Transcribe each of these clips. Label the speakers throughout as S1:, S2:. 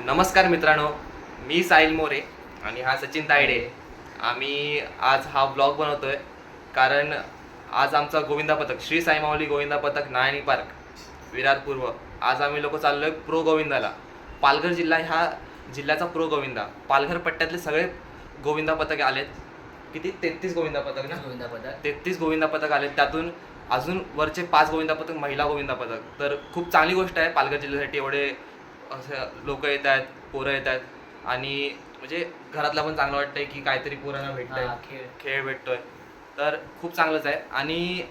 S1: नमस्कार मित्रांनो, मी साहिल मोरे आणि हा सचिन तायडे. आम्ही आज हा ब्लॉग बनवतोय कारण आज आमचा गोविंदा पथक श्री साई माऊली गोविंदा पथक नायणी पार्क विरार पूर्व. आज आम्ही लोक चाललोय प्रो गोविंदाला. पालघर जिल्हा ह्या जिल्ह्याचा प्रो गोविंदा. पालघर पट्ट्यातले सगळे गोविंदा पथक आलेत. किती 33 गोविंदा पथक ना?
S2: गोविंदा पथक
S1: 33 गोविंदा पथक आलेत. त्यातून अजून वरचे 5 गोविंदा पथक महिला गोविंदा पथक. तर खूप चांगली गोष्ट आहे पालघर जिल्ह्यासाठी. एवढे असं लोक येत आहेत, पोरं येत आहेत आणि म्हणजे घरातला पण चांगलं वाटतंय की काहीतरी पोरांना भेटतंय, खेळ भेटतोय. तर खूप चांगलंच आहे. आणि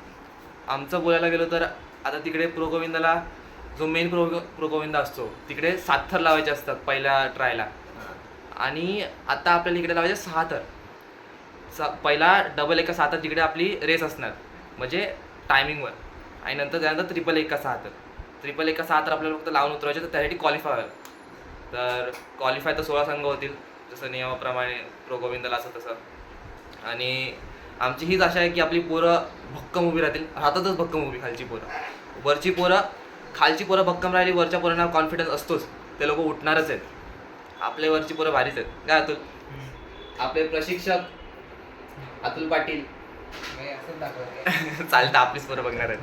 S1: आमचं बोलायला गेलो तर आता तिकडे प्रो गोविंदाला जो मेन प्रो गोविंदा असतो तिकडे 7 थर लावायचे असतात पहिल्या ट्रायला. आणि आता आपल्याला इकडे लावायचे 6 थर. पहिला डबल एका 7 तिकडे आपली रेस असणार म्हणजे टायमिंगवर. आणि नंतर त्यानंतर ट्रिपल एका 6 तर ट्रिपल एका 6 तर आपल्याला फक्त लावून उतरवायचे. तर त्यासाठी क्वालिफाय व्हायला. तर क्वालिफाय तर 16 संघ होतील जसं नियमाप्रमाणे प्रो गोविंदाला असं तसं. आणि आमची हीच आशा आहे की आपली पोरं भक्कम उभी राहतातच भक्कम उभी. खालची पोरं भक्कम राहिली. वरच्या पोरांना कॉन्फिडन्स असतोच, ते लोक उठणारच आहेत. आपले वरची पोरं भारीच आहेत. काय अतुल? आपले प्रशिक्षक अतुल पाटील चालतं आपलीच पोरं बघणार आहेत.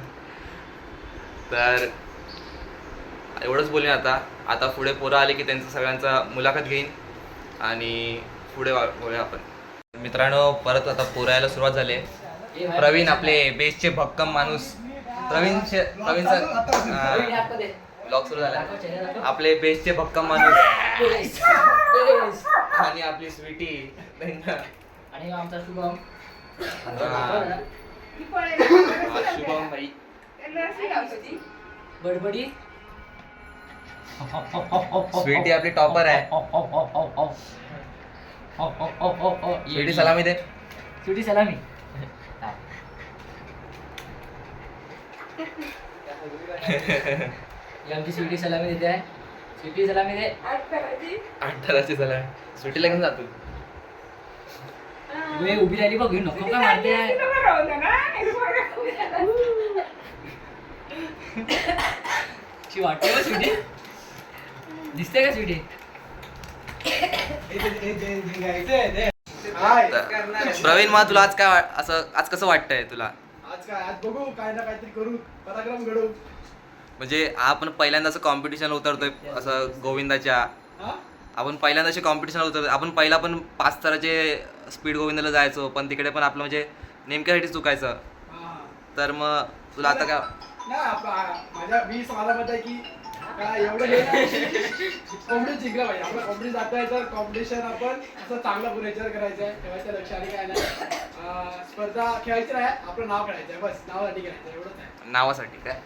S1: तर एवढंच बोलेन. आता पुढे पोरं आले की त्यांचं सगळ्यांचा मुलाखत घेईन आणि पुढे बोलूया आपण. मित्रांनो, परत आता पोरं यायला सुरुवात झाली आहे. प्रवीण आपले बेसचे भक्कम माणूस. प्रवीणचा ब्लॉग सुरू झाला. आपले बेसचे भक्कम माणूस आणि आपली स्वीटी
S2: आणि आमचा शुभम.
S1: शुभम भाई
S2: बडबडी.
S1: स्वीटी आपली टॉपर आहे. स्वीटी सलामी दे.
S2: स्वीटी सलामी. आमची स्वीटी सलामी देते आहे. स्वीटी सलामी दे.
S1: 8 सलामी. स्वीटीला घेऊन जातो.
S2: उभी राहिली बघ. नको काय मारते. वाटते का स्वीटी? दिसते का स्वीटी?
S1: प्रवीण, मग तुला आज कसं वाटतंय तुला?
S3: आज बघू काय ना काहीतरी करू, पराक्रम घडू.
S1: म्हणजे आपण पहिल्यांदा असं कॉम्पिटिशन उतरतोय असं गोविंदाच्या. आपण पहिल्यांदा असे कॉम्पिटिशन उतरतोय. आपण पहिला पण 5 थराचे स्पीड गोविंदाला जायचो, पण तिकडे पण आपलं म्हणजे नेमक्यासाठी चुकायचं. तर मग तुला आता काय?
S3: माझ्या 20 माझ्यामध्ये की काय एवढं कॉम्पिटिशन जिंकलं पाहिजे. आपलं कॉम्पिटिशन जातोय तर कॉम्पिटिशन आपण असं चांगला पुरेचार करायचं आहे, ठेवायचं लक्ष. आणि काय नाही, स्पर्धा खेळायची नाही, आपलं नाव काढायचं आहे. बस नावासाठी खेळायचं एवढंच आहे.
S1: नावासाठी काय?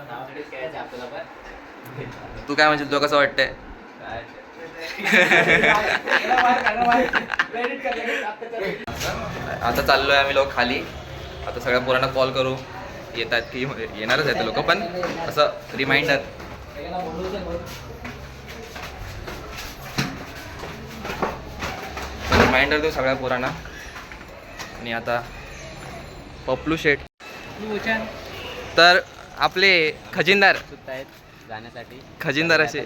S2: नावासाठीच खेळायचं आपल्याला. पण
S1: तू काय म्हणजे तुला कसं वाटतंय? आता चाललोय आम्ही लोक खाली. आता सगळ्या पोरांना कॉल करू. येतात की येणारच आहेत लोक, पण असं रिमाइंडर देऊ सगळ्या पोरांना. आणि आता पपलू शेठ तर आपले खजिनदार
S2: जाण्यासाठी
S1: खजिनदार असे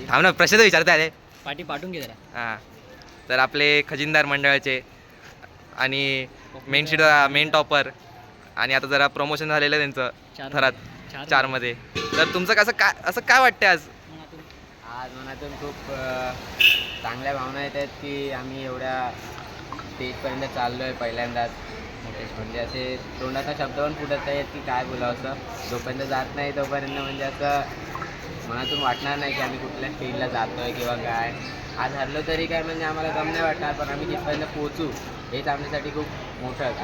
S1: थांब ना, प्रश्न विचारता आले.
S2: पाठी पाठवून घे जरा.
S1: हां, तर आपले खजिनदार मंडळाचे आणि मेन टॉपर. आणि आता जरा प्रमोशन झालेलं आहे त्यांचं थरात 4 मध्ये. तर तुमचं असं काय वाटतं आज?
S4: मनातून खूप चांगल्या भावना येत आहेत की आम्ही एवढ्या स्टेजपर्यंत चाललो आहे पहिल्यांदाच. म्हणजे असे तोंडाचा शब्द पण फुटत आहेत की काय बोलावं. असं जोपर्यंत जात नाही तोपर्यंत म्हणजे असं मनातून वाटणार नाही की आम्ही कुठल्या स्टेजला जातो आहे किंवा काय. आज हरलो तरी काय म्हणजे आम्हाला गम नाही वाटणार, पण आम्ही जिथपर्यंत पोहोचू हेच आमच्यासाठी खूप मोठं आहे.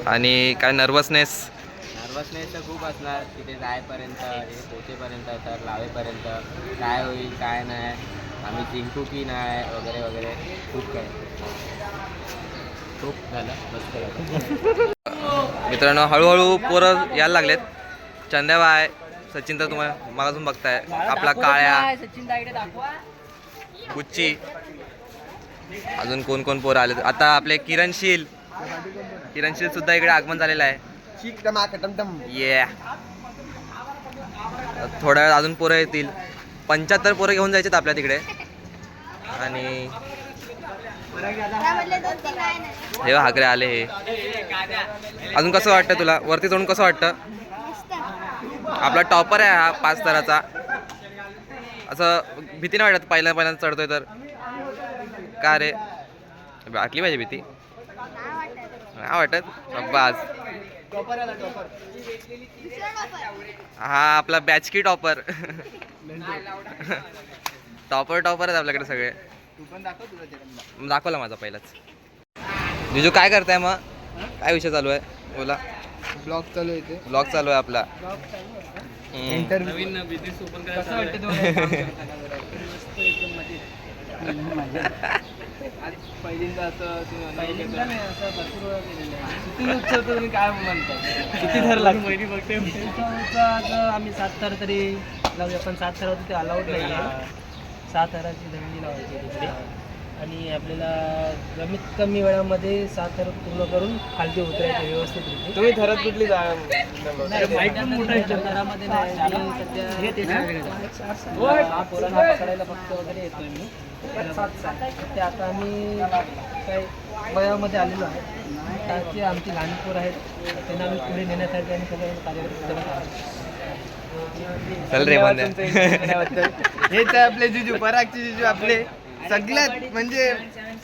S1: आणि काय नर्वसनेस
S4: तर खूप असणार तिथे जायपर्यंत, हे पोचेपर्यंत, तर लावेपर्यंत काय होईल काय नाही, आम्ही जिंकू की नाही वगैरे वगैरे खूप काय. खूप झालं, मस्त.
S1: मित्रांनो, हळूहळू पोरं यायला लागलेत. चंद्याबाय, सचिन तर तुम्हाला मागासून बघताय. आपला काळ्या,
S2: सचिन तायडे दाखवा.
S1: गुच्ची, अजून कोण पोरं आले. आता आपले किरणशील सुद्धा इकडे आगमन झालेलं आहे. ये थोड्या वेळ अजून पोरं येतील. 75 पोरं घेऊन जायचे आपल्या तिकडे. आणि हे हागरे आले. हे अजून कसं वाटतं तुला वरती चढून कसं वाटतं? आपला टॉपर आहे हा 5 स्तराचा. असं भीती नाही वाटत पहिल्यांदा चढतोय तर? का रे वाटली पाहिजे भीती? नाही वाटत बस. हा आपला बॅच की टॉपर. टॉपर आहेत आपल्याकडे सगळे. दाखवला माझा पहिलाच. जिजू काय करताय मग? काय विषय चालू आहे बोला.
S3: ब्लॉग चालू आहे ते.
S1: ब्लॉग चालू आहे आपला.
S2: नवीन बिझनेस ओपन
S3: पहिल्यांदा असं भरपूर वेळा केलेलं आहे. किती उत्सव तुम्ही काय म्हणताय? किती थर लागतो? आम्ही 7 थर तरी लावूया, पण 7 थर ते अलाउड नाही आहे. 6 थराची दंडी लावायची आहे तिकडे. आणि आपल्याला कमीत कमी वेळामध्ये 7 थर पूर्ण करून खालती उतरायचं व्यवस्थित. तुम्ही थरात कुठली थरामध्ये पोरांना पकडायला फक्त वगैरे येतोय मी. ते आता आम्ही काही वयामध्ये आलेलो आहे. त्याची आमची लहान पोरं आहेत, त्यांना आम्ही पुढे नेण्यासाठी आणि सगळं कार्यक्रम करत आहोत.
S1: चल रे बंद.
S5: हेच आहे आपले जिजू, परागचे जिजू. आपले सगळ्यात म्हणजे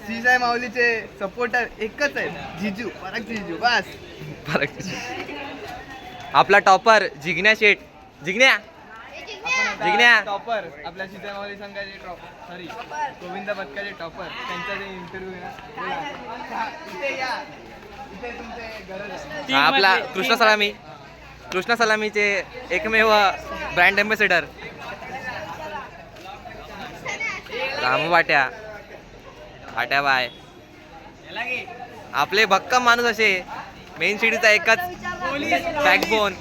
S5: श्रीसाई माऊलीचे सपोर्टर एकच आहेत, जिजू, परागचे जिजू. बस.
S1: आपला टॉपर जिग्न्या शेठ. जिग्न्या
S5: टॉपर आपल्या श्रीसाई माऊली संघाचे सॉरी गोविंद पथकाचे टॉपर. त्यांचा जे इंटरव्ह्यू इथे या, इथे तुमचे गरज आहे.
S1: हा आपला कृष्णा सलामीचे एकमेव ब्रँड एम्बेसेडर रामू भाट्या बाय. आपले भक्कम माणूस असे मेन सिटीचा एकच बॅकबोन.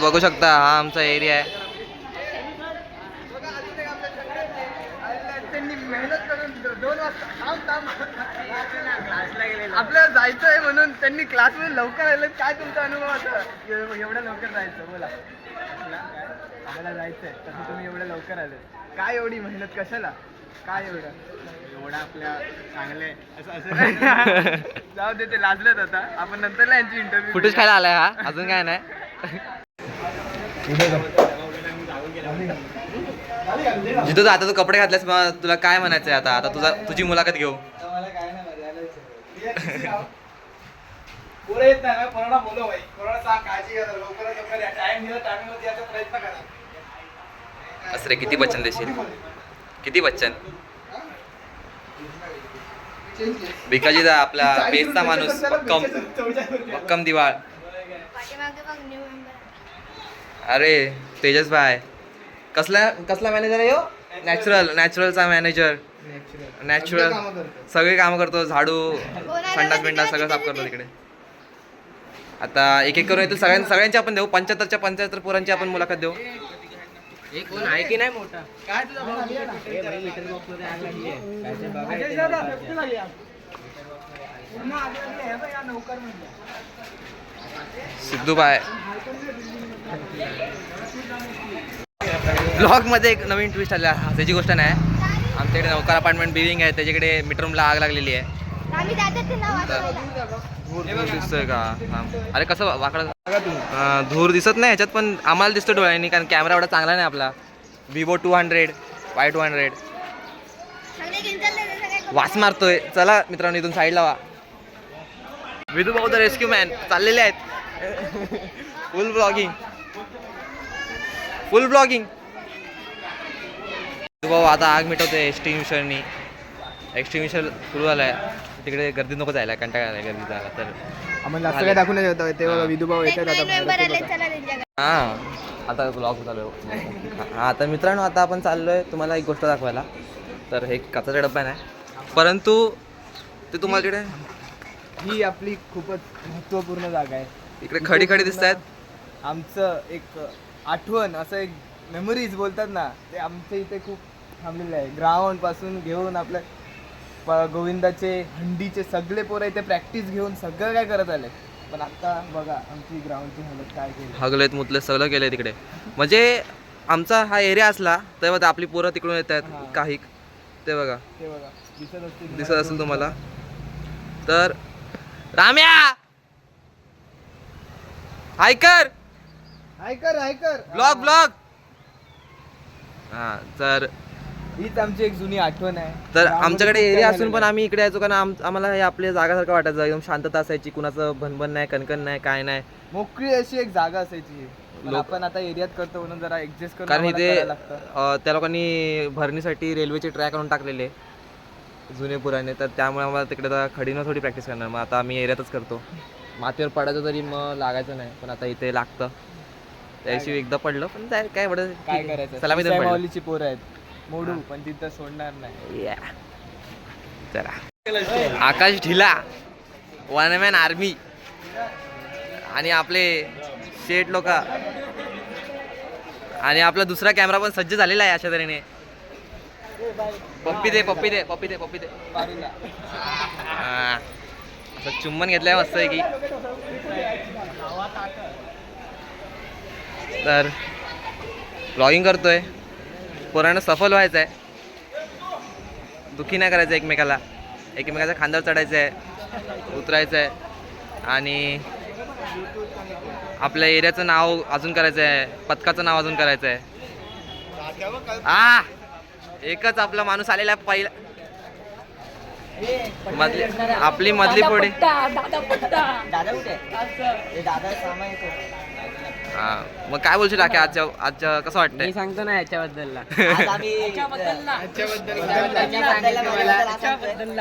S1: बघू शकता हा आमचा एरिया आहे.
S5: त्यांनी मेहनत करून 2 वाजता आपल्याला जायचं आहे म्हणून त्यांनी क्लासमध्ये लवकर आले. काय तुमचा अनुभव आता एवढ्या लवकर जायचं? बोला. आपल्याला जायचं आहे तसं तुम्ही एवढ्या लवकर आले. काय एवढी मेहनत कशाला? काय एवढं आपल्या चांगले असं जाऊ दे, ते लाजलेत. आता आपण नंतरला यांची इंटरव्ह्यू
S1: फुटेज खायला आलाय हा, अजून काय नाही. जिथं आता तू कपडे घातलेस मग तुला काय म्हणायचंय आता? आता तुझी मुलाखत घेऊ.
S3: पोरं येत नाही ना, पोरांना बोलव भाई. पोरांना सांग काळजी घ्या, लवकरात लवकर या. टाइमिंग याचा प्रयत्न करा.
S1: असं रे किती बच्चन देशील? किती बच्चन? भिकाजीदा आपला बेसचा माणूस भक्कम दिवाळ. अरे तेजस भाई कसला मॅनेजर आहे हो? नॅचरलचा मॅनेजर. नॅचरल सगळे कामं करतो. झाडू संडास बिंडास सगळं साफ करतो तिकडे. आता एक करून येतील सगळ्यांची आपण देऊ. 75 पोरांची आपण मुलाखत देऊ.
S2: एक कोण आहे की नाही मोठा?
S5: काय तुझा भाऊ?
S1: सिद्धू भाई. ब्लॉग मध्ये एक नवीन ट्विस्ट आला. त्याची गोष्ट नाही, आमच्याकडे नौकार अपार्टमेंट बिल्डिंग आहे, त्याच्याकडे मीटररूमला आग लागलेली आहे. धूर दिसतोय का? अरे कसं वाकडं धूर दिसत नाही ह्याच्यात, पण आम्हाला दिसतो डोळ्यांनी, कारण कॅमेरा एवढा चांगला नाही आपला. Vivo 200 Y200 वास मारतोय. चला मित्रांनो इथून साईडला वा. विधू भाऊ द रेस्क्यू मॅन चाललेले आहेत. फुल ब्लॉगिंग. भाऊ आता आग मिटवते एक्स्ट्रीमिशर सुरू झालाय. तिकडे गर्दी नको जायला, कंटाळा आलाय गर्दी जायला. तर
S5: आम्हाला जास्त काय दाखवून येत तेव्हा विधू भाऊ येतात आता.
S1: हां आता ब्लॉग चालू आहे. हां तर मित्रांनो आता आपण चाललोय तुम्हाला एक गोष्ट दाखवायला. तर हे कचऱ्याचा डब्बा नाही, परंतु ते तुम्हाला तिकडे
S5: ही आपली खूपच महत्त्वपूर्ण जागा आहे.
S1: इकडे खडी दिसत आहेत.
S5: आमचं एक आठवण, असं एक मेमरीज बोलतात ना, ते आमच्या इथे खूप थांबलेलं आहे. ग्राउंड पासून घेऊन आपल्या गोविंदाचे हंडीचे सगळे पोरं इथे प्रॅक्टिस घेऊन सगळं काय करत आले. पण आता बघा आमची ग्राउंडची हालत काय केली.
S1: हगलेत मुतले सगळं केलंय तिकडे. म्हणजे आमचा हा एरिया असला तर बघा आपली पोरं तिकडून येत आहेत
S5: हां.
S1: काही. ते बघा
S5: ते बघा
S1: दिसत असेल तुम्हाला. तर राम्या हायकर
S5: ऐकर
S1: ब्लॉग हा. तर
S5: हीच आमची एक जुनी आठवण आहे.
S1: तर
S5: ग्राउंडमध्ये
S1: आमच्याकडे
S5: खूप
S1: एरिया
S5: काय
S1: असून पण
S5: झालेलं
S1: आम्ही इकडे यायचो कारण आम्हाला हे आपल्या जागासारखं वाटायचं. एकदम शांतता असायची, कुणाचं भनभन नाही, कणकण नाही, काय नाही.
S5: आहे. मोकळी अशी एक जागा असायची. पण
S1: लोक-
S5: आपण आता एरियात करतो म्हणून जरा ऍडजस्ट करून
S1: कारण
S5: आम्हाला
S1: इथे
S5: करायला लागतं.
S1: त्या लोकांनी भरणीसाठी रेल्वेचे ट्रॅक आणून टाकलेले जुने पुराणे. तर त्यामुळे आम्हाला तिकडे आता खडीनं थोडी प्रॅक्टिस करणार. मग आता आम्ही एरियातच करतो. मातीवर पडायचं तरी मग लागायचं नाही, पण आता इथे लागतं. त्या दिवशी एकदा पडलं पण काय एवढं
S5: काय करायचं
S1: सलामी देऊन
S5: सिसाई
S1: पडलं.
S5: माऊलीची पोरं आहेत. मोडू पण तिथं सोडणार नाही.
S1: Yeah. चला आकाश ढिला, वन मॅन आर्मी आणि आपले शेट लोक आणि आपला दुसरा कॅमेरा पण सज्ज झालेला आहे अशा तऱ्हेने. पप्पी दे हा. असं चुम्बन घेतलंय मस्त आहे की. तर ब्लॉगिंग करतोय, पोरांना सफल व्हायचं आहे, दुखी नाही करायचं एकमेकाच्या खांद्यावर चढायचं आहे, उतरायचं आहे आणि आपल्या एरियाचं नाव अजून करायचं आहे, पथकाचं नाव अजून करायचं आहे. एकच आपला माणूस आलेला आहे पहिला आपली मधली फोडी. हा मग काय बोलशील राखे आजच्या कसं वाटतंय?
S4: मी सांगतो ना याच्याबद्दल.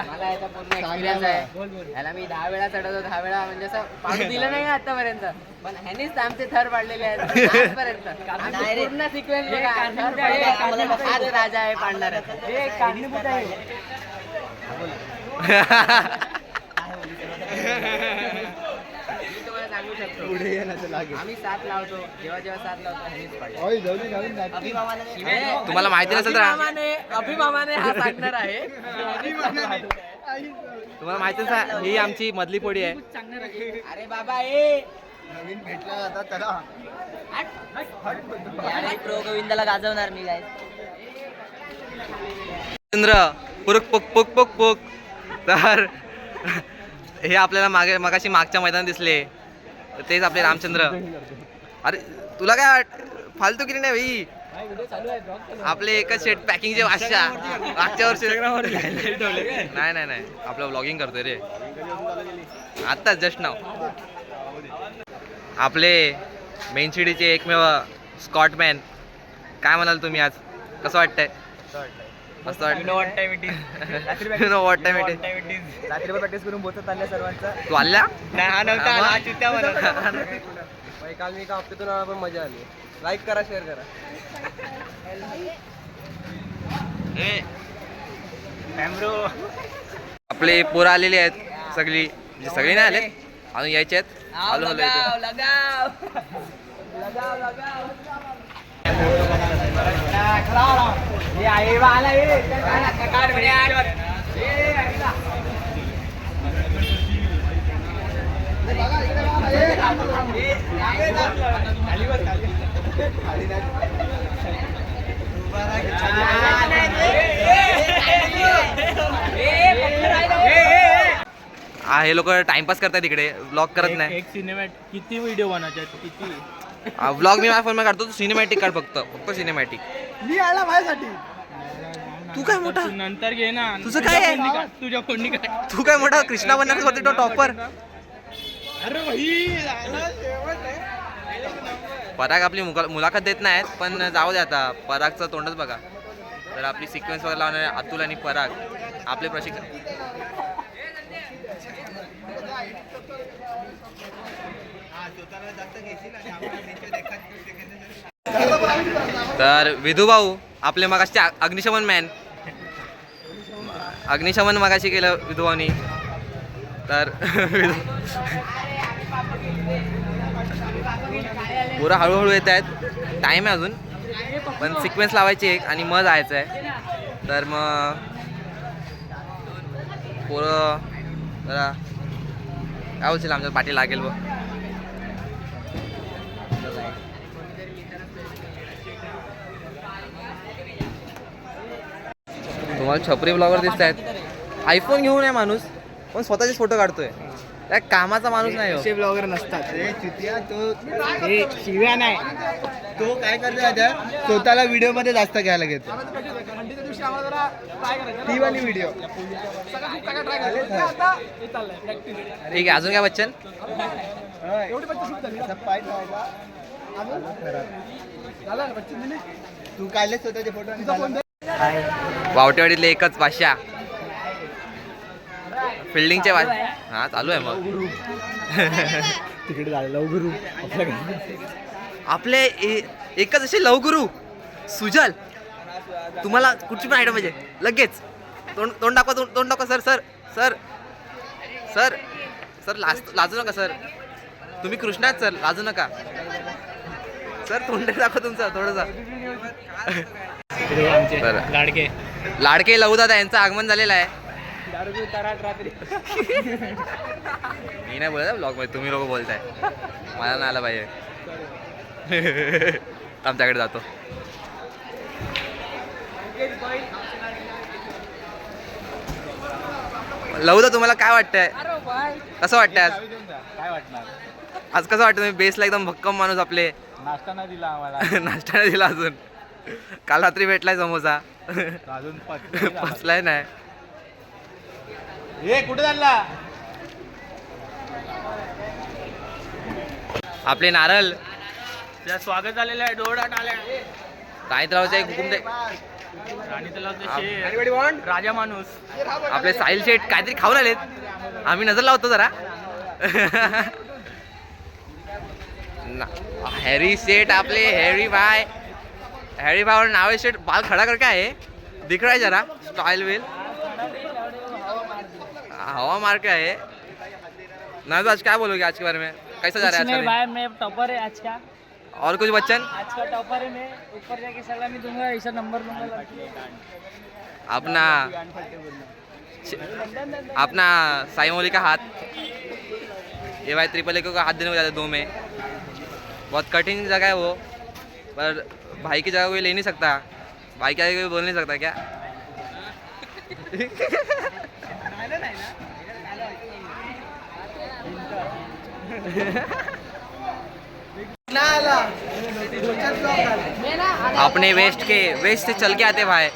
S4: मला याचा पूर्ण एक्सपिरियन्स आहे. याला मी 10 वेळा चढवतो, 10 वेळा म्हणजे असं पाडू दिलं नाही आतापर्यंत, पण ह्यानेच आमचे थर पाडलेले आहेत आजपर्यंत. आमची पूर्ण सिक्वेन्स बघा. थर पाडले, हाच राजा आहे पाडणाऱ्याचा. मी तुम्हाला सांगू शकतो,
S5: पुढे येण्याचं लागेल.
S4: आम्ही 7 लावतो, जेव्हा 7 लावतो ह्यानेच पाडतो.
S1: तुम्हाला माहिती नसेल तर
S4: अभिमानाने हा सांगणार आहे.
S1: तुम्हाला माहिती नसेल ही आमची मधली फोडी आहे.
S4: अरे बाबा ए
S5: नवीन भेटला आता त्याला
S4: प्रो गोविंदाला गाजवणार मी काय.
S1: चंद्र पुरक पुक पुक पुक पुक. तर हे आपल्याला मगाशी मागच्या मैदानात दिसले, तर तेच आपले रामचंद्र. अरे तुला काय फालतू किती नाही भाई. आपले एकच शेट पॅकिंगचे मागच्या वर्षी नाही आपलं ब्लॉगिंग करतोय रे आत्ताच जस्ट नाव. आपले मेन सिटीचे एकमेव स्कॉटमॅन. काय म्हणाल तुम्ही आज? कसं वाटतंय? मस्त वाटतं.
S5: रात्रीभर प्रॅक्टिस करून बोलत आल्या सर्वांचा.
S1: तू आल्या
S5: काल मी एका हप्त्यातून आला, पण मजा आली. लाईक करा, शेअर करा.
S1: आपले पोरं आलेले आहेत सगळी, म्हणजे सगळी नाही आले अजून यायचे आहेत. आलो हे लोक टाइमपास करतात इकडे, ब्लॉग करत नाही.
S2: एक सिनेमॅटिक किती व्हिडिओ बनायचे किती.
S1: ब्लॉग मी माझ्या फोन काढतो, तू सिनेमॅटिक काढ फक्त सिनेमॅटिक.
S5: मी आला माझ्यासाठी.
S1: तू काय मोठा,
S2: तू नंतर घे ना.
S1: तुझं काय आहे?
S2: तुझ्या फोननी काय.
S1: तू काय मोठा कृष्णा बनणार होती तो टॉपर.
S2: अरे भाई
S1: पराग आपली मुलाखत देत नाहीत, पण जाऊ दे आता. परागचं तोंडच बघा. तर आपली सिक्वेन्स वगैरे लावणारे अतुल आणि पराग आपले प्रशिक्षक. तर विधू भाऊ आपले मगाशी अग्निशमन मॅन. अग्निशमन मगाशी केलं विधू भाऊनी. तर पुरं हळूहळू येत आहेत. टाईम आहे अजून, पण सिक्वेन्स लावायची एक आणि मग जायचं आहे. तर मग पोरं जरा काय बोलशील आमच्या पाठी लागेल बघ. तुम्हाला छपरी ब्लॉगर दिसत आहेत. आयफोन घेऊन आहे माणूस पण स्वतःचे फोटो काढतोय. त्या कामाचा माणूस नाही हो.
S5: असे ब्लॉगर नसतात रे चित्या. तो हे शिव्या नाही, तो काय करतो आता स्वतःला व्हिडिओ मध्ये जास्त घ्यायला घेतो.
S3: थंडीच्या दिवशी आम्हाला जरा ट्राय करायचं.
S5: ती वाली व्हिडिओ
S3: सगळं ट्राय करायचं. आता हे चाललंय प्रॅक्टिस.
S1: ठीक आहे, अजून काय बच्चन?
S3: एवढी बच्ची सुरू झाली ना?
S5: पाय ठेवायचा.
S3: झालं ना बच्ची दिली.
S5: तू काढले स्वतःचे फोटो आणि झालं.
S1: वावटेवाडीतले एकच भाषा फिल्डिंगचे हा चालू आहे मग.
S5: तिकडे झालं गुरु आपल्याकडे.
S1: आपले एकच असे लवगुरू सुजल. तुम्हाला कुठची पण आयडिया पाहिजे लगेच तोंड दाखवा. तोंड दाखवा sir. Sir sir sir sir लाजू नका सर. तुम्ही कृष्णात सर, लाजू नका सर. तोंड दाखवा तुमचं थोडंसं. बरं. लाडके लवदादा यांचं आगमन झालेलं आहे. मी नाही बोलत ब्लॉग मध्ये, तुम्ही लोक बोलताय. मला नाही आलं पाहिजे. आमच्याकडे जातो. लवदा तुम्हाला काय वाटतंय? कसं वाटतंय आज?
S5: काय वाटणार?
S1: आज कसं वाटतं? तुम्ही बेसला एकदम भक्कम माणूस. आपले
S5: नाश्ता नाही दिला आम्हाला.
S1: नाश्ता नाही दिला अजून. काल रात्री भेटलाय समोसा.
S5: अजून
S1: पचलाय नाही.
S5: हे कुठे चालला?
S1: आपले नारळ
S2: स्वागत झालेलं आहे. डोळाट आल्या
S1: राणी तलावचे हुकुम दे.
S2: आणि त्याला राजा माणूस.
S1: आपले साहिल शेठ काहीतरी खाऊन आलेत. आम्ही नजर लावतो जरा. हॅरी सेठ आपले हॅरी भाई और नावे सेठ बाल खड़ा करके आए. दिख रहा है जरा स्टाइल वेल. हवा मार के आए ना. तो आज क्या बोलोगे आज के बारे में? कैसा जा रहा है आज का दिन?
S2: भाई मैं टॉपर है आज का.
S1: और कुछ बच्चन?
S2: आज का टॉपर है मैं. ऊपर जाके सलामी दूंगा, ऐसा नंबर दूंगा.
S1: अपना साई मौली का हाथ ये भाई ट्रिपल को हाथ देने को जाते 2 में. बहुत कठिन जगह है वो, पर भाई की जगह कोई ले नहीं सकता. भाई की जगह कोई बोल नहीं सकता क्या? अपने वेस्ट से चल के आते भाई.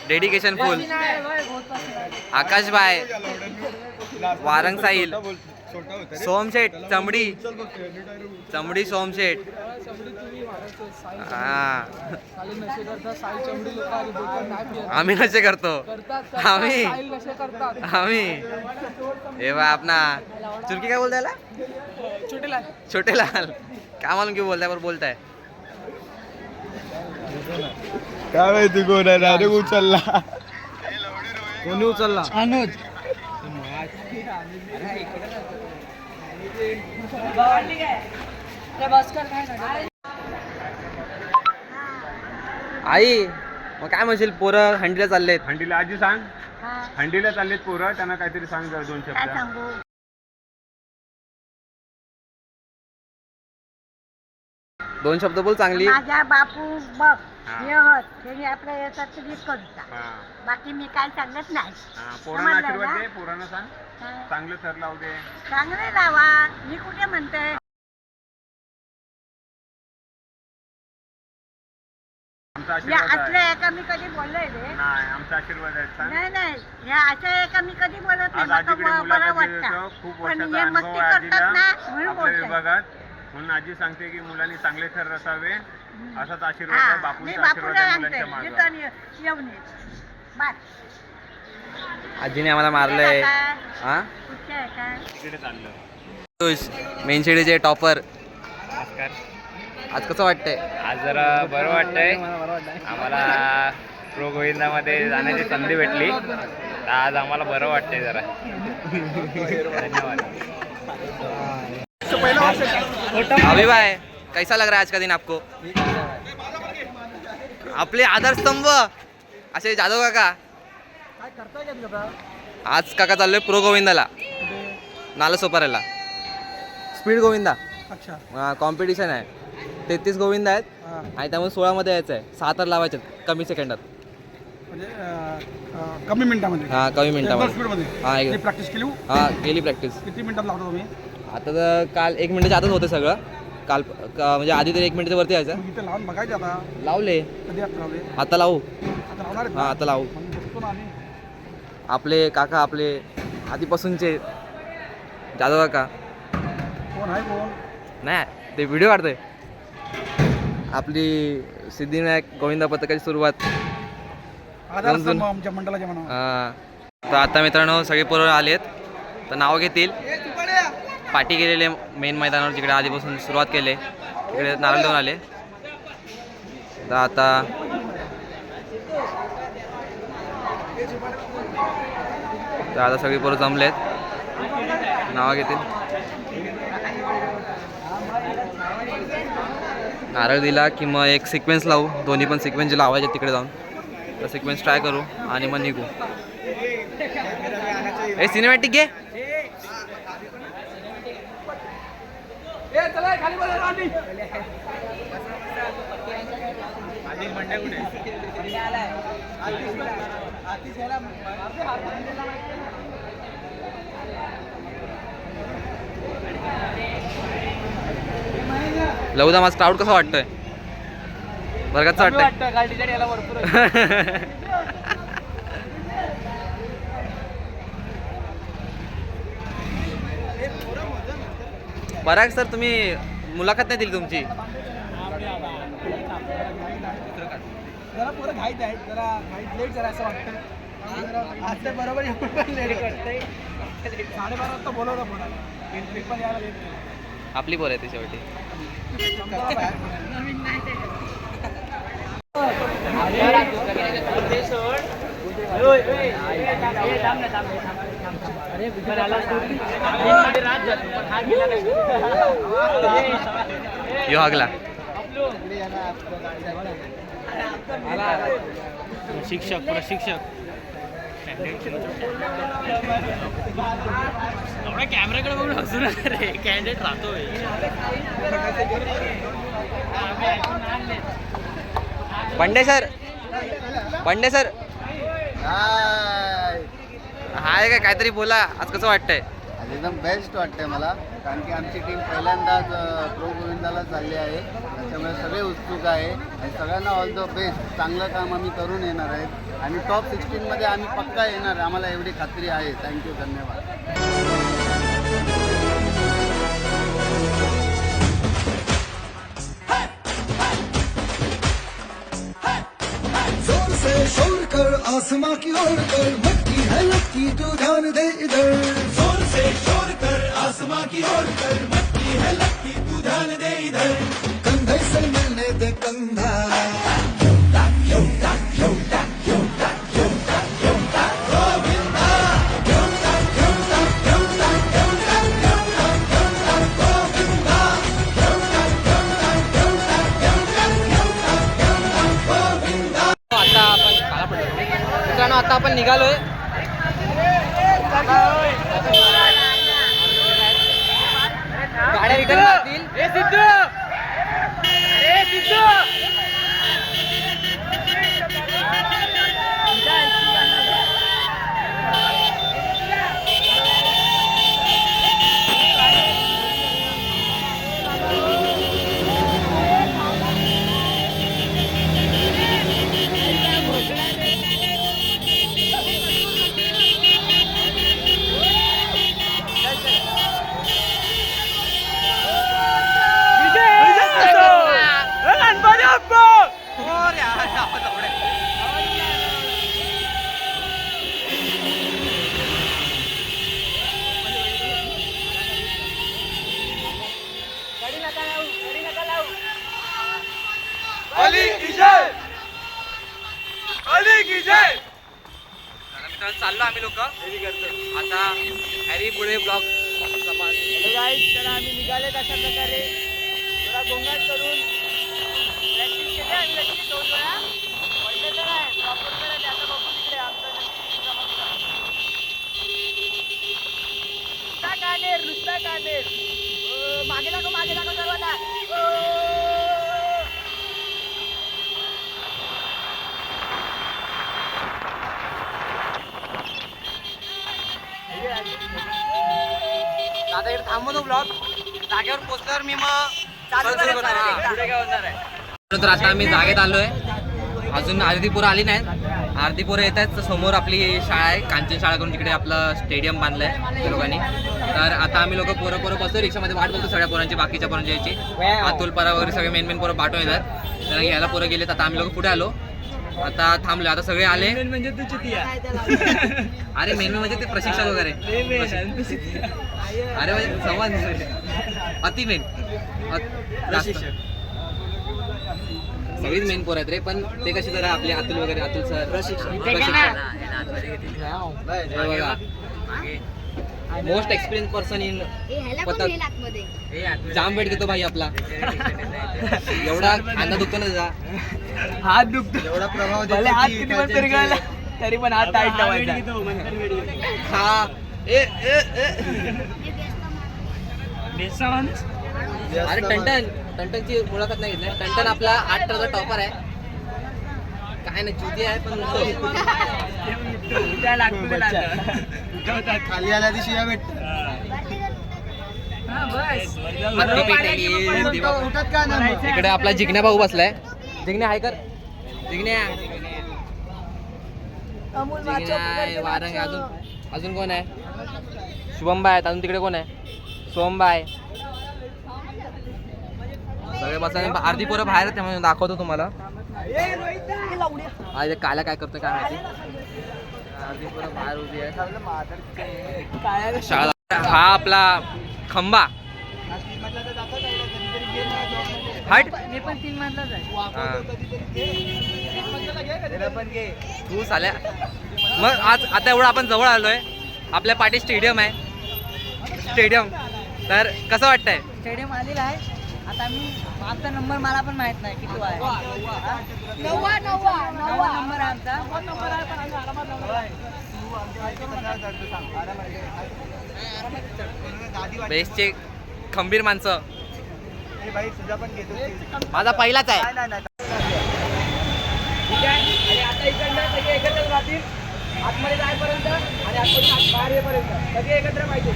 S1: डेडिकेशन फुल. आकाश भाई, वारंग साहिल, सोमशेठ चमडी सोमशेठ. आम्ही नशे करतो. आम्ही हे बा अपना चुरकी काय बोलताय? छोटे लाल क्या मालूम क्यों बोलताय, पर बोलताय.
S5: काय माहिती कोण आहे? डायरेक्ट उचलला. कोणी उचलला? अनुज.
S1: आई मग काय म्हणशील? पोरं हंडीला चाललेत.
S6: हंडीला आजी सांग. हंडीला चाललेत पोरं, त्यांना काहीतरी सांग जरा 2 शब्द.
S1: दोन शब्द बोल चांगली.
S7: माझा बापू बघ
S6: हा.
S7: यहत त्यांनी आपल्या याच्यात तरीच करता.
S6: हा.
S7: बाकी मी काय सांगत नाही.
S6: हा, पोरांना
S7: समजलं
S6: आशीर्वाद
S7: ना?
S6: दे. पोरांना सांग
S7: हा.
S6: चांगलं थर लावू दे.
S7: चांगले लावा. मी कुठे म्हणते
S6: आमचा
S7: या
S6: आशीर्वाद
S7: असल्या
S6: आहे.
S7: एका मी कधी बोललोय रे?
S6: नाही, आमचा आशीर्वाद आहे. सांग.
S7: नाही या अशा एका मी कधी बोलत
S6: आज
S7: नाही. मला
S6: आजीकडे
S7: बरं
S6: मुलाखत
S7: वाटतं.
S6: देतो. खूप
S7: पण
S6: वर्षाचा
S7: हे
S6: अनुभव
S7: मस्ती
S6: आहे
S7: करतात
S6: आजीला
S7: ना म्हणून
S6: आपल्या
S7: बोलते.
S6: विभागात. म्हणून आजी सांगते की मुलांनी चांगले थर रसावे. असाच आशीर्वाद आहे.
S7: हा, मी
S6: बापूंचा
S7: बापूला
S6: आशीर्वाद आहे
S7: आणते.
S6: मुलांच्या मागे.
S7: जिथं येऊन ये. बस.
S1: आजीने आम्हाला मारलंय. हा
S7: कुठे आहे काय?
S6: तिकडे चाललं.
S1: मेनशिडीचे टॉपर.
S6: नमस्कार.
S1: आज कसं वाटतंय?
S6: आज जरा बरं वाटतंय. आम्हाला प्रो गोविंदामध्ये जाण्याची संधी भेटली, तर आज आम्हाला बरं वाटतंय जरा. धन्यवाद.
S1: अभी भाई कैसा लग रहा है आज का दिन आपको? आपले आधारस्तंभ असे जाधव काका. आज काका चाललोय प्रो गोविंदाला, नाला सोपाऱ्याला. स्पीड गोविंदा
S3: अच्छा
S1: कॉम्पिटिशन आहे. 33 गोविंदा आहेत
S3: हां
S1: आणि त्यामुळे 16मध्ये यायचं आहे. 6 तर लावायचे कमी सेकंदात.
S3: म्हणजे कमी मिनिटामध्ये
S1: हां कमी
S3: एकदम
S1: मिनिटामध्ये.
S3: स्पीडमध्ये
S1: हां एकदम.
S3: प्रॅक्टिस केली
S1: हां केली प्रॅक्टिस.
S3: किती मिनिटात लावता तुम्ही
S1: आता तर काल 1 मिनिटाच्या आतच होतं सगळं. काल म्हणजे आधी तर 1 मिनिटाच्या वरती यायचं.
S3: मग इथे लावून बघायचे आता
S1: लावले.
S3: कधी आता लावले
S1: आता लावू.
S3: आता लावणार आहेत
S1: हां
S3: ना?
S1: आता लावू.
S3: मग बघतो ना आम्ही.
S1: आपले काका आपले आधीपासूनचे जाधव काका.
S3: कोण आहे कोण
S1: नाही ते व्हिडिओ काढतोय. आपली सिद्धिविनायक गोविंदा पथकाची सुरुवात.
S3: आधारस्तंभ आमच्या मंडळाच्या म्हणा.
S1: तर आता मित्रांनो सगळे पोरं आलेत तर नाव घेतील. पाठी केलेले मेन मैदानावर जिकडे आधीपासून सुरुवात केले तिकडे नारळ देऊन आले. तर आता सगळी पोरं जमलेत नाव घेतील. नारळ दिला की मग एक सिक्वेन्स लावू. दोन्ही पण सिक्वेन्स जे लावायचे तिकडे जाऊन तर सिक्वेन्स ट्राय करू आणि मग निघू. ए सिनेमॅटिक घे. लवदा माझा क्राऊड कसा वाटतोय? वर्गाचं वाटतंय.
S2: गाडीच्या याला भरपूर
S1: पराग सर तुम्ही मुलाखत नाही दिली तुमची.
S3: जरा पोरं घाईत आहेत जरा घाईत लेट जरा असं वाटतं. आज ते बरोबर लेट करते 12:30 वाजता बोलवलं पोराला मी पण यायला लेट केलं.
S1: आपली पोर आहे ती शेवटी. यो हागला.
S2: प्रशिक्षक कॅमेराकडे बघून हसू नका रे. कॅन्डिडेट राहतोय.
S1: बंडे सर हाय काय काहीतरी बोला. आज कसं वाटतंय?
S8: एकदम बेस्ट वाटतंय मला कारण की आमची टीम पहिल्यांदाच प्रो गोविंदाला चालली आहे. त्याच्यामुळे सगळे उत्सुक आहे आणि सगळ्यांना ऑल द बेस्ट. चांगलं काम आम्ही करून येणार आहेत आणि टॉप 16मध्ये आम्ही पक्का येणार. आम्हाला एवढी खात्री आहे. थँक्यू धन्यवाद.
S9: जोर से शोर कर आसमां की ओर कर मट्टी है लकी तू ध्यान दे इधर. जोर से शोर कर आसमां की ओर कर मट्टी है लकी तू ध्यान दे इधर. कंधे से मिलने दे कंधा.
S1: आता आपण निघालोय. गाड्या रिटर्न मारतील. चाललो आम्ही लोक आता हॅरी पुढे ब्लॉग.
S2: तर आम्ही निघालेत अशा प्रकारे थोडा गोंगाट करून प्रॅक्टिस केली आम्ही नक्की 2 वेळा. पहिले तर आहे प्रॉपर करायला आता बघू तिकडे आमचं नुसता कानेर मागे दाखव सर्वांना.
S5: आता इकडे थांबवतो ब्लॉग. जागेवर पोहोचल्यावर मी मग
S2: चालू
S5: सुरू
S2: करा.
S5: करतो.
S2: पुढे काय होणार आहे?
S1: तर आता आम्ही जागेत आलोय. अजून अर्धी पोरं आली नाहीत. अर्धी पोरं येत आहेत. समोर आपली शाळा आहे, कांचन शाळा करून तिकडे आपलं स्टेडियम बांधलंय त्या लोकांनी. तर आता आम्ही लोक पोरं बसतो रिक्षामध्ये, वाट बघतो सगळ्या पोरांची, बाकीच्या पोरांची यायची. अतुल परा वगैरे सगळे मेन पोरं बाटून येतात. तर घ्यायला पोरं गेलेत. आता आम्ही लोक पुढे आलो. आता थांबलो. आता सगळे आले.
S2: म्हणजे तू चितिया.
S1: अरे मेन म्हणजे ते प्रशिक्षक वगैरे. अरे म्हणजे संवाद अति मेन सगळीच मेन पोर आहेत रे. पण ते कशी जरा आपले अतुल वगैरे, Atul sir most experience person in पतक. जाम वेट घेतो भाई आपला. एवढा खांदा दुखतो ना त्याचा.
S5: हात दुखतो.
S8: एवढा प्रभाव
S5: भले हात किती पण फिरगायला तरी पण हात टाईट लावायचा.
S1: हा अरे टंटनची मुलाखत नाही घेतली. टंटन आपला 8 टरचा टॉपर आहे. काय नाही चुती आहे पण
S8: खाली आल्या दिवशी या भेट उठत का ना मग?
S1: इकडे आपला जिग्न्या भाऊ बसलाय. जिग्न्या हाय कर. जिग्न्या वारंग. अजून कोण आहे? शुभमबाई आहेत. अजून तिकडे कोण आहे? सोमबाई. सगळे बसले. अर्धी पोरं बाहेर आहेत, त्यामुळे दाखवतो तुम्हाला. अरे काला काय करतोय काय माहिती. अर्धी पोरं बाहेर उभी आहे. शाळा हा आपला खंबा. हट
S2: मी पण 3 मधलाच आहे.
S1: तू चाल्या. मग आज आता एवढं आपण जवळ आलोय. आपल्या पाठी स्टेडियम आहे. स्टेडियम तर कसं वाटतंय?
S2: स्टेडियम आलेला आहे. आता मी आमचा नंबर मला पण माहित नाही किती आहे. 9 नंबर आहे आमचा.
S1: बेस्टचे खंबीर माणसं.
S5: भाई तुझा पण घेतो.
S1: माझा पहिलाच आहे.
S2: ठीक आहे. आणि आता इकडनं सगळे एकत्र राहतील आतमध्ये जायपर्यंत आणि आतमध्ये बाहेर येईपर्यंत सगळे एकत्र पाहिजे.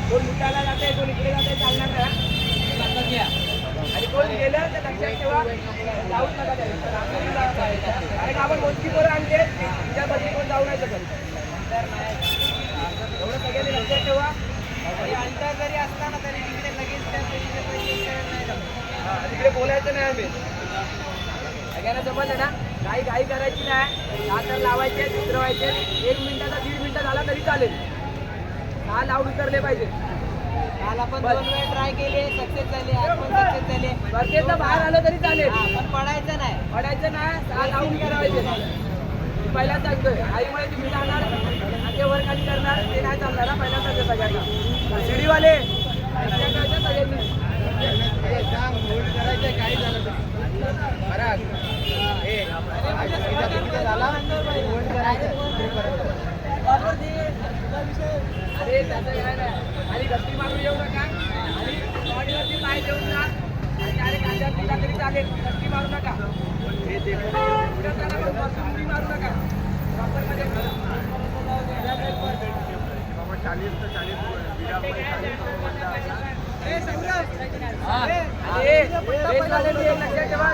S2: कोण मुठाला जाते, कोण इकडे जाते, चालणार नाही. लक्षात घ्या. आणि कोण गेलं तर लक्षात ठेवा, जाऊच नका त्याला. कारण आपण मोजकी पोरं आणले, तिच्यामध्ये कोण जाऊ नाही शकत. एवढं सगळ्यांनी लक्षात ठेवा. आणि अंतर जरी असताना तरी तिकडे लगेच तिकडे बोलायचं नाही. आम्ही सगळ्यांना समजलं ना. काही घाई करायची नाही. हात लावायचे, उतरवायचे. 1 मिनिटाचा 1.5 मिनिटं झाला तरी चालेल. 6 लावून उतरले पाहिजे. काल आपण 2 वेळा ट्राय केले, सक्सेस झाले. आज पण सक्सेस झाले. गरजेचं बाहेर आलं तरी चालेल, पण पडायचं नाही. 6 लावून करायचे. पहिला सांगतोय आईमुळे तुम्ही जाणार ते वर खाली करणार ते नाही चालणार. पहिला सांगतो सगळ्यांना. शिडीवाले सगळ्यांनी काही झालं अरे त्याचं काय नाही. आणि गस्ती मारून येऊ नका. आणि बॉडीवरती पाय देऊन जा. आणि अरे कांद्यात दिला तरी चालेल. गस्ती मारू नका. पुढे मारू नका. प्रॉपरमध्ये लक्षात ठेवा.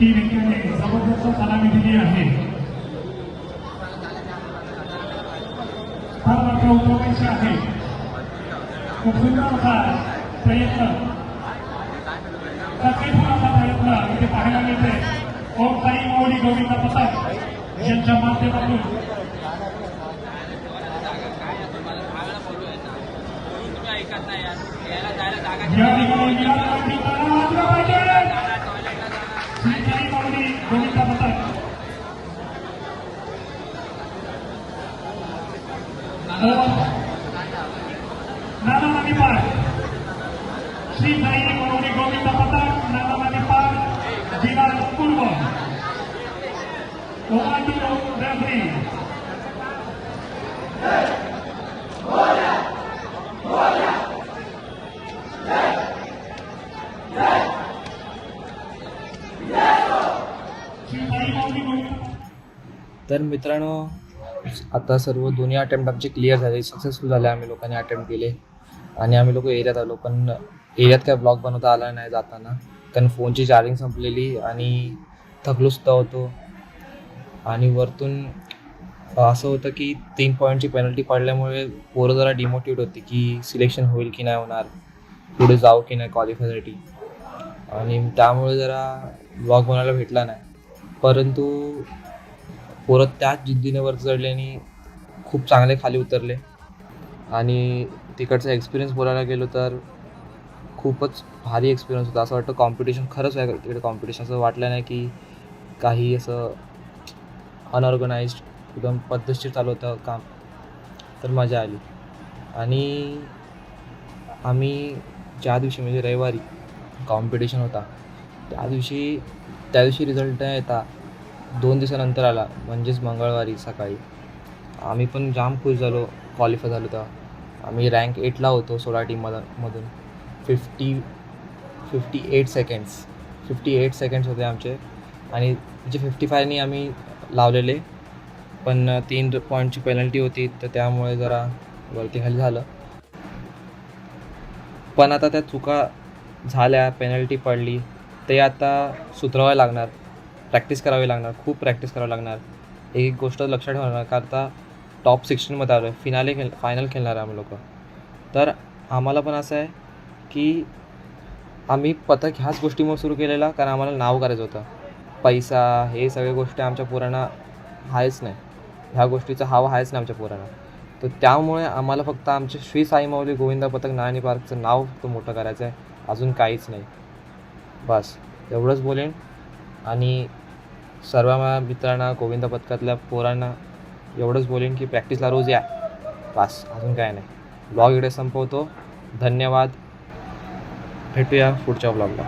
S10: ती विद्याने जबरदस्त सलामी दिली आहे. फार मोठ्या उपयोगाची आहे. खूप सुंदर असा प्रयत्न, सक्सेसफुल असा प्रयत्न इथे पाहायला मिळते. ओम साई माऊली गोविंद पथक यांच्या माध्यमातून या ठिकाणी विराटपैकी तारा वाजला पाहिजे. श्री साई माऊली गोविंद पथक नाना नदी पार. श्री साई माऊली गोविंद पथक नाना नदी पार जिल्हा पूर्व ओमाटी रेफरी.
S1: तर मित्रांनो, आता सर्व दोन्ही अटेम्प्ट आमचे क्लिअर झाले, सक्सेसफुल झाले. आम्ही लोकांनी अटेम्प्ट केले आणि आम्ही लोक एरियात आलो. पण एरियात काय ब्लॉग बनवता आला नाही जाताना, कारण फोनची चार्जिंग संपलेली आणि थकलोसुद्धा होतो. आणि वरतून असं होतं की 3 पॉईंटची पेनल्टी पडल्यामुळे पोरं जरा डिमोटिवेट होती की सिलेक्शन होईल की नाही होणार, पुढे जाऊ की नाही क्वालिफायसाठी. आणि त्यामुळे जरा ब्लॉग बनवायला भेटला नाही. परंतु पोरं त्याच जिद्दीने वर चढले आणि खूप चांगले खाली उतरले. आणि तिकडचा एक्सपिरियन्स बोलायला गेलो तर खूपच भारी एक्सपिरियन्स होता. असं वाटतं कॉम्पिटिशन खरंच आहे तिकडे कॉम्पिटिशन. असं वाटलं नाही की काही असं अनऑर्गनाइज्ड, एकदम पद्धतशीर चालू होतं काम. तर मजा आली. आणि आम्ही ज्या दिवशी म्हणजे रविवारी कॉम्पिटिशन होता त्या दिवशी रिझल्ट नाही येता 2 दिवसानंतर आला, म्हणजेच मंगळवारी सकाळी. आम्ही पण जाम खुश झालो क्वालिफाय झालो तेव्हा. आम्ही रँक 8ला होतो 16 टीममधून. 58 सेकंड्स होते आमचे. आणि म्हणजे 55नी आम्ही लावलेले, पण 3 पॉईंटची पेनल्टी होती तर त्यामुळे जरा वरती खाली झालं. पण आता त्या चुका झाल्या, पेनल्टी पडली, ते आता सुधारायला लागणार, प्रॅक्टिस करावी लागणार, खूप प्रॅक्टिस करावी लागणार. एक गोष्ट लक्षात ठेवणार का आता टॉप 16मध्ये आलो आहे, फायनल खेळणार आहे आम्ही लोक. तर आम्हाला पण असं आहे की आम्ही पथक ह्याच गोष्टीमुळे सुरू केलेला कारण आम्हाला नाव करायचं होतं. पैसा हे सगळ्या गोष्टी आमच्या पोरांना आहेच नाही, ह्या गोष्टीचा हवा आहेच नाही आमच्या पोरांना. तर त्यामुळे आम्हाला फक्त आमचे श्री साई माऊली गोविंद पथक नारायणी पार्कचं नाव फक्त मोठं करायचं आहे, अजून काहीच नाही. बस एवढंच बोलेन. आणि सर्व माझ्या मित्रांना, गोविंद पथकातल्या पोरांना एवढंच बोलेन की प्रॅक्टिसला रोज या, बस अजून काय नाही. ब्लॉग इकडे संपवतो. धन्यवाद. भेटूया पुढच्या ब्लॉगला.